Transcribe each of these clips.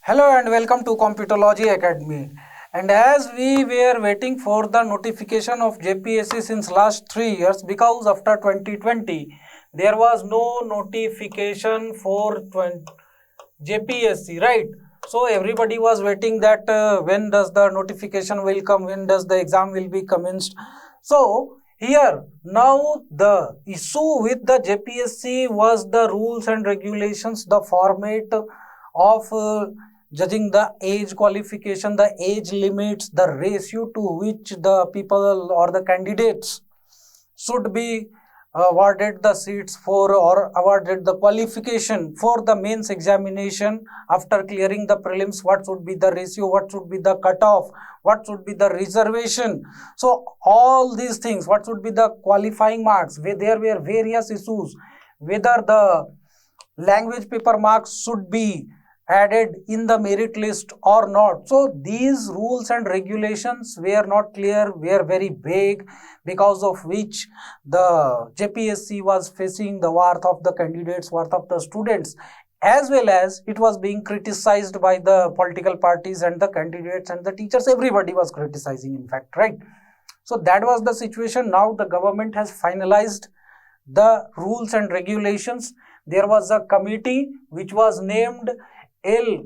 Hello and welcome to Competology Academy. And as we were waiting for the notification of JPSC since last 3 years, because after 2020 there was no notification for JPSC, right? So everybody was waiting that when does the notification will come, when does the exam will be commenced. So here now the issue with the JPSC was the rules and regulations, the format of judging the age qualification, the age limits, the ratio to which the people or the candidates should be awarded the seats for or awarded the qualification for the mains examination after clearing the prelims. What should be the ratio, what should be the cutoff, what should be the reservation. So all these things, what should be the qualifying marks, where there were various issues, whether the language paper marks should be added in the merit list or not. So these rules and regulations were not clear, were very vague, because of which the JPSC was facing the wrath of the candidates, wrath of the students, as well as it was being criticized by the political parties and the candidates and the teachers. Everybody was criticizing, in fact, right? So that was the situation. Now the government has finalized the rules and regulations. There was a committee which was named L.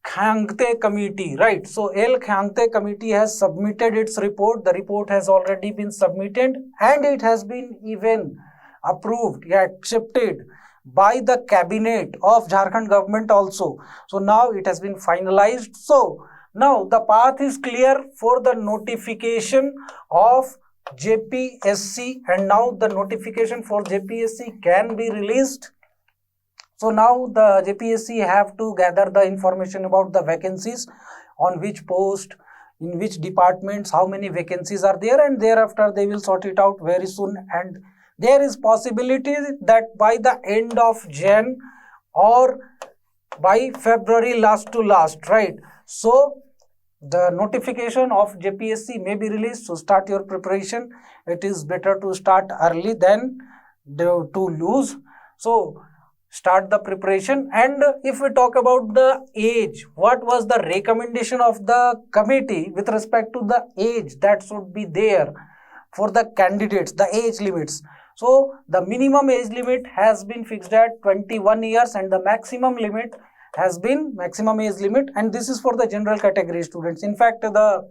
Khangte committee, right? So L. Khangte committee has submitted its report. The report has already been submitted and it has been even approved, accepted by the cabinet of Jharkhand government also. So now it has been finalized. So now the path is clear for the notification of JPSC, and now the notification for JPSC can be released. So now the JPSC have to gather the information about the vacancies, on which post, in which departments, how many vacancies are there, and thereafter they will sort it out very soon. And there is possibility that by the end of Jan or by February last to last, right? So the notification of JPSC may be released. So start your preparation. It is better to start early than to lose. So start the preparation. And if we talk about the age, what was the recommendation of the committee with respect to the age that should be there for the candidates, the age limits? So the minimum age limit has been fixed at 21 years and the maximum limit has been maximum age limit, and this is for the general category students. In fact, the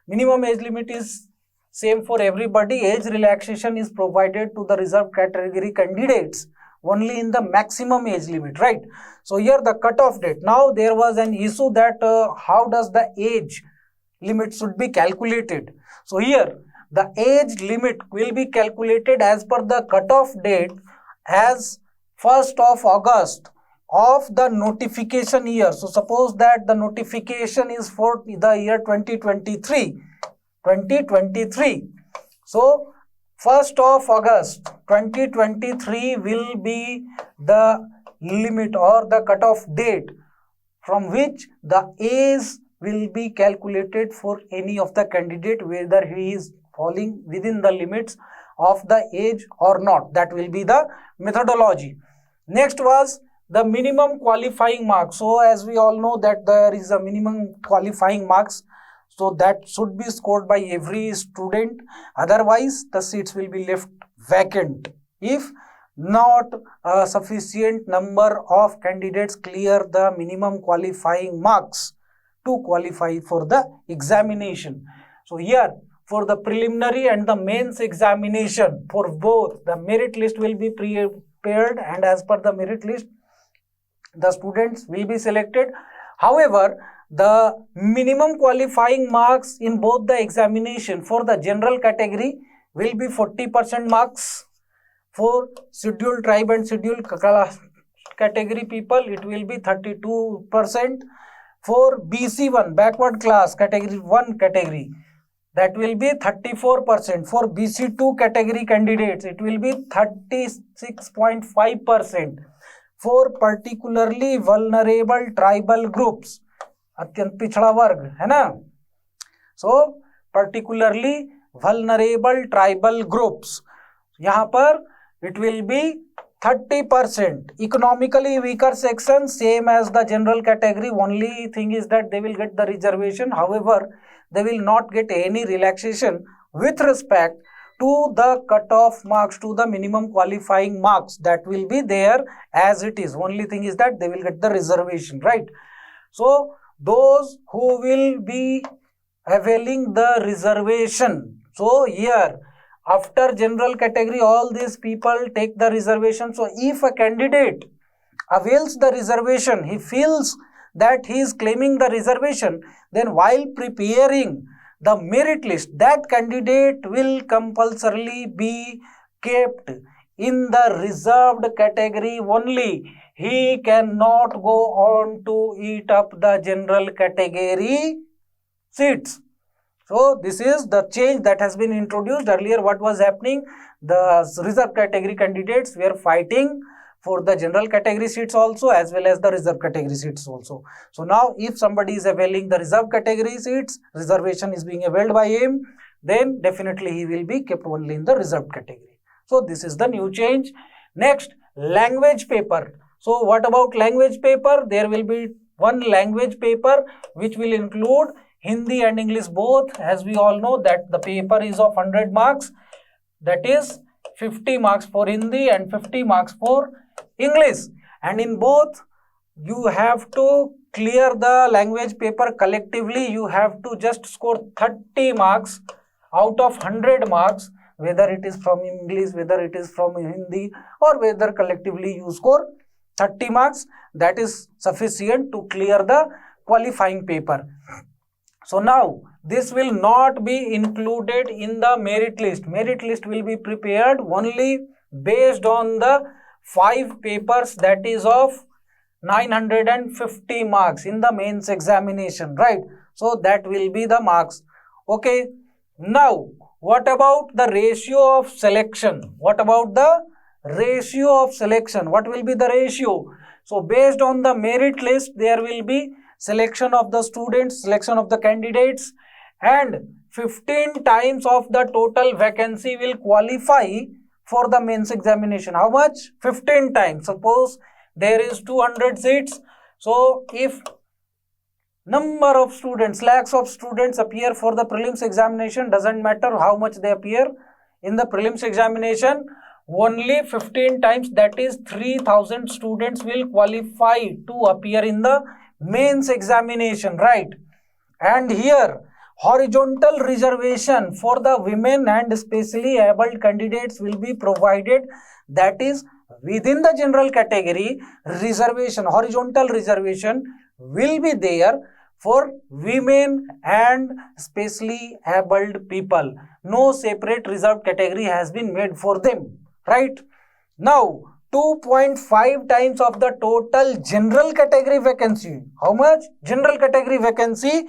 minimum age limit is same for everybody. Age relaxation is provided to the reserved category candidates only in the maximum age limit, right? So here the cutoff date. Now there was an issue that how does the age limit should be calculated. So here the age limit will be calculated as per the cutoff date as 1st of August of the notification year. So suppose that the notification is for the year 2023. So 1st of August 2023 will be the limit or the cutoff date from which the age will be calculated for any of the candidate, whether he is falling within the limits of the age or not. That will be the methodology. Next was the minimum qualifying marks. So as we all know that there is a minimum qualifying marks, so that should be scored by every student. Otherwise, the seats will be left vacant if not a sufficient number of candidates clear the minimum qualifying marks to qualify for the examination. So here for the preliminary and the mains examination, for both, the merit list will be prepared, and as per the merit list, the students will be selected. However, the minimum qualifying marks in both the examination for the general category will be 40% marks. For scheduled tribe and scheduled category people, it will be 32%. For BC1, backward class category 1 category, that will be 34%. For BC2 category candidates, it will be 36.5%. For particularly vulnerable tribal groups, अत्यंत पिछड़ा वर्ग है ना, सो particularly vulnerable tribal groups, यहाँ पर it will be 30%. Economically weaker section, same as the general category. Only thing is that they will get the reservation. However, they will not get any relaxation with respect to the cutoff marks, to the minimum qualifying marks that will be there as it is. Only thing is that they will get the reservation, right? So those who will be availing the reservation, so here after general category all these people take the reservation. So if a candidate avails the reservation, he feels that he is claiming the reservation, then while preparing the merit list, that candidate will compulsorily be kept in the reserved category only. He cannot go on to eat up the general category seats. So this is the change that has been introduced. Earlier what was happening, the reserve category candidates were fighting for the general category seats also as well as the reserve category seats also. So now if somebody is availing the reserve category seats, reservation is being availed by him, then definitely he will be kept only in the reserved category. So this is the new change. Next, language paper. So what about language paper? There will be one language paper which will include Hindi and English both. As we all know that the paper is of 100 marks, that is 50 marks for Hindi and 50 marks for English, and in both you have to clear the language paper collectively. You have to just score 30 marks out of 100 marks, whether it is from English, whether it is from Hindi, or whether collectively you score 30 marks. That is sufficient to clear the qualifying paper. So now this will not be included in the merit list. Merit list will be prepared only based on the 5 papers, that is of 950 marks in the mains examination, right? So that will be the marks. Okay. Now what about the ratio of selection? What about the ratio of selection? What will be the ratio? So based on the merit list, there will be selection of the students, selection of the candidates, and 15 times of the total vacancy will qualify for the mains examination. How much? 15 times. Suppose there is 200 seats. So if number of students, lakhs of students appear for the prelims examination, doesn't matter how much they appear in the prelims examination, only 15 times, that is 3000 students will qualify to appear in the mains examination, right? And here horizontal reservation for the women and specially abled candidates will be provided, that is within the general category reservation, horizontal reservation will be there for women and specially abled people. No separate reserved category has been made for them, right? Now 2.5 times of the total general category vacancy. How much? General category vacancy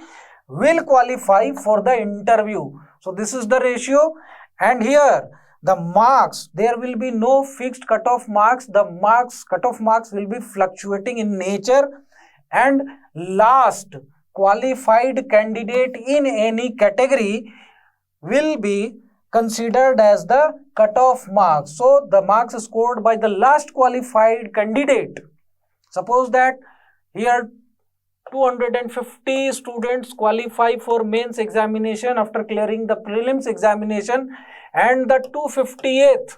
will qualify for the interview. So this is the ratio. And here the marks, there will be no fixed cutoff marks. The cutoff marks will be fluctuating in nature, and last qualified candidate in any category will be considered as the cutoff marks. So the marks scored by the last qualified candidate. Suppose that here 250 students qualify for mains examination after clearing the prelims examination, and the 258th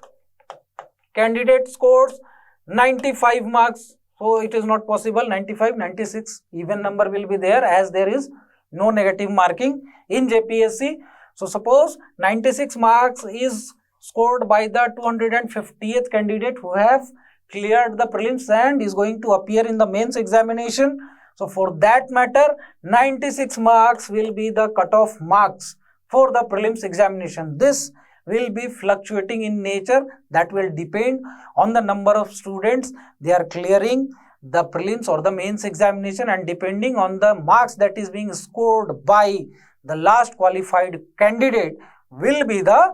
candidate scores 95 marks. So it is not possible. 95, 96 even number will be there, as there is no negative marking in JPSC. So suppose 96 marks is scored by the 250th candidate who have cleared the prelims and is going to appear in the mains examination. So for that matter, 96 marks will be the cutoff marks for the prelims examination. This will be fluctuating in nature. That will depend on the number of students they are clearing the prelims or the mains examination, and depending on the marks that is being scored by the last qualified candidate will be the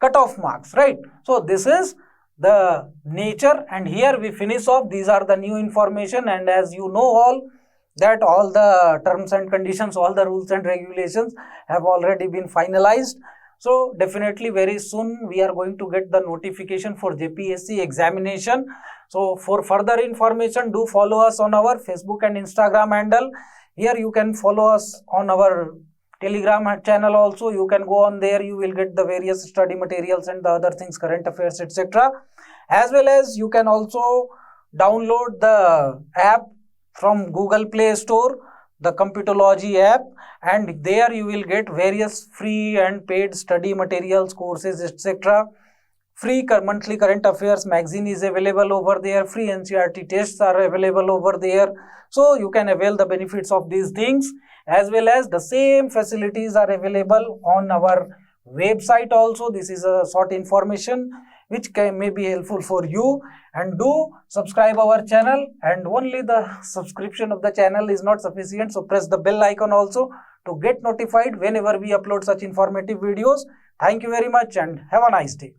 cutoff marks, right? So this is the nature, and here we finish off. These are the new information, and as you know all that all the terms and conditions, all the rules and regulations have already been finalized. So definitely very soon we are going to get the notification for JPSC examination. So for further information, do follow us on our Facebook and Instagram handle. Here you can follow us on our Telegram channel also. You can go on there, you will get the various study materials and the other things, current affairs, etc. As well as you can also download the app from Google Play Store, the Competology app, and there you will get various free and paid study materials, courses, etc. Free monthly current affairs magazine is available over there. Free NCERT tests are available over there. So you can avail the benefits of these things, as well as the same facilities are available on our website also. This is a short information which may be helpful for you. And do subscribe our channel, and only the subscription of the channel is not sufficient, so press the bell icon also to get notified whenever we upload such informative videos. Thank you very much and have a nice day.